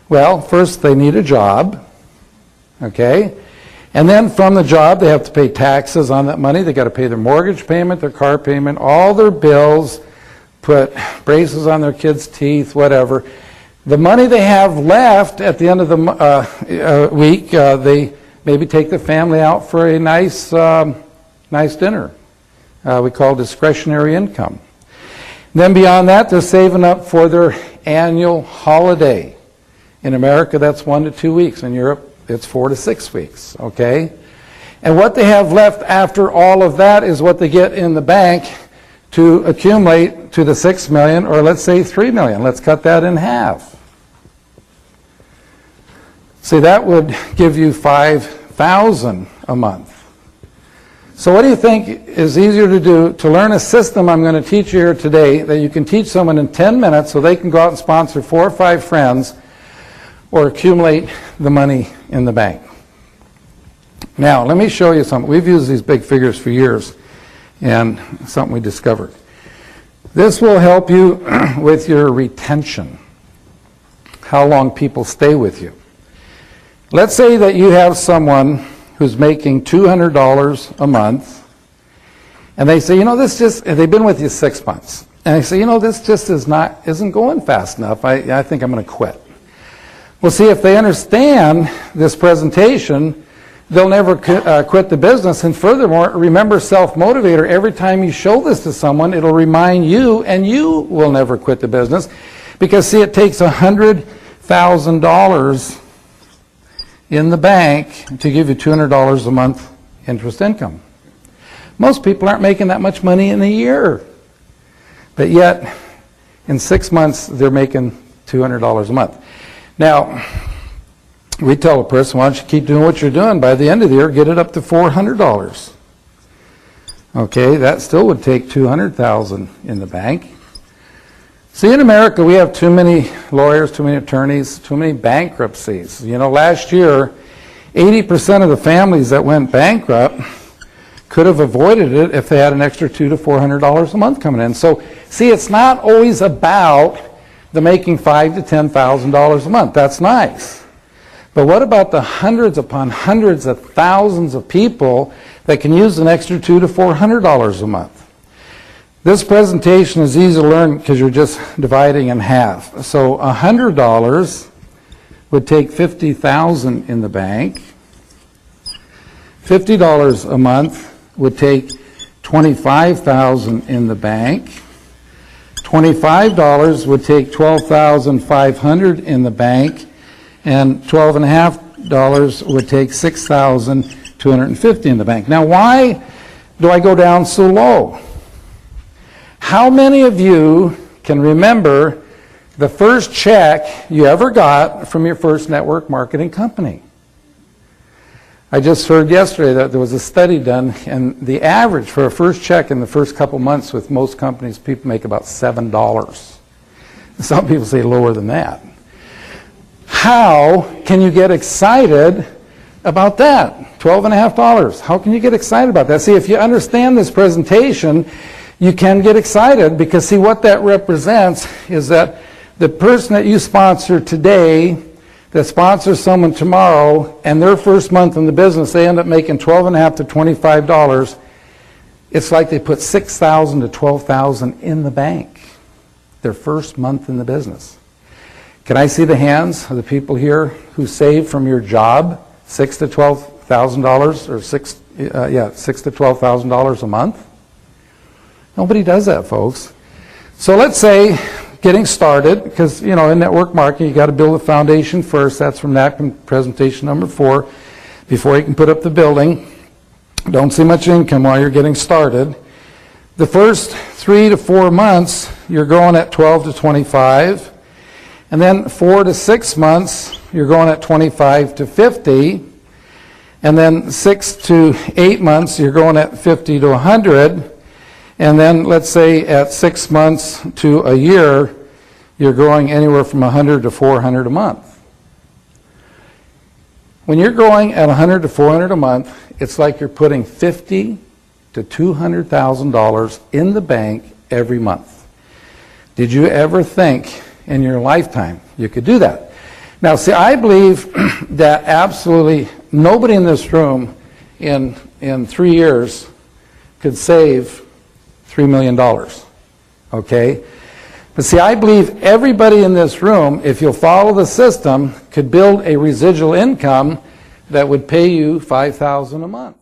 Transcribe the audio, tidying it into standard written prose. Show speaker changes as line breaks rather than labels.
Well, first they need a job, okay? And then from the job, they have to pay taxes on that money. They got to pay their mortgage payment, their car payment, all their bills, put braces on their kids' teeth, whatever. The money they have left at the end of the week, they maybe take the family out for a nice dinner. We call discretionary income. Then beyond that, they're saving up for their annual holiday. In America, that's 1 to 2 weeks. In Europe, it's 4 to 6 weeks, okay? And what they have left after all of that is what they get in the bank to accumulate to the $6 million, or let's say $3 million. Let's cut that in half. See, that would give you $5,000 a month. So what do you think is easier to do? To learn a system I'm going to teach you here today that you can teach someone in 10 minutes so they can go out and sponsor 4 or 5 friends, or accumulate the money in the bank. Now, let me show you something. We've used these big figures for years, and something we discovered. This will help you with your retention, how long people stay with you. Let's say that you have someone who's making $200 a month, and they say, you know, this just, they've been with you 6 months, and they say, you know, this just isn't going fast enough. I think I'm going to quit. Well, see, if they understand this presentation, they'll never quit the business. And furthermore, remember self-motivator. Every time you show this to someone, it'll remind you, and you will never quit the business. Because, see, it takes $100,000 in the bank to give you $200 a month interest income. Most people aren't making that much money in a year. But yet, in 6 months, they're making $200 a month. Now, we tell a person, why don't you keep doing what you're doing? By the end of the year, get it up to $400. Okay, that still would take $200,000 in the bank. See, in America, we have too many lawyers, too many attorneys, too many bankruptcies. You know, last year, 80% of the families that went bankrupt could have avoided it if they had an extra $200 to $400 a month coming in. So, see, it's not always about the making $5,000 to $10,000 a month. That's nice. But what about the hundreds upon hundreds of thousands of people that can use an extra $200 to $400 a month? This presentation is easy to learn because you're just dividing in half. So $100 would take $50,000 in the bank. $50 a month would take $25,000 in the bank. $25 would take $12,500 in the bank, and $12.50 would take $6,250 in the bank. Now, why do I go down so low? How many of you can remember the first check you ever got from your first network marketing company? I just heard yesterday that there was a study done, and the average for a first check in the first couple months with most companies, people make about $7. Some people say lower than that. How can you get excited about that? $12.50. How can you get excited about that? See, if you understand this presentation, you can get excited, because see, what that represents is that the person that you sponsor today that sponsors someone tomorrow, and their first month in the business, they end up making $12.50 to $25. It's like they put $6,000 to $12,000 in the bank their first month in the business. Can I see the hands of the people here who saved from your job $6,000 to $12,000, or $6,000 to $12,000 a month? Nobody does that, folks. So let's say, getting started, because, you know, in network marketing, you got to build a foundation first. That's from napkin presentation number 4. Before you can put up the building, don't see much income while you're getting started. The first 3 to 4 months, you're going at 12 to 25. And then 4 to 6 months, you're going at 25 to 50. And then 6 to 8 months, you're going at 50 to 100. And then, let's say, at 6 months to a year, you're growing anywhere from 100 to 400 a month. When you're growing at 100 to 400 a month, it's like you're putting $50,000 to $200,000 in the bank every month. Did you ever think in your lifetime you could do that? Now, see, I believe that absolutely nobody in this room in 3 years could save $3 million, okay? But see, I believe everybody in this room, if you'll follow the system, could build a residual income that would pay you $5,000 a month.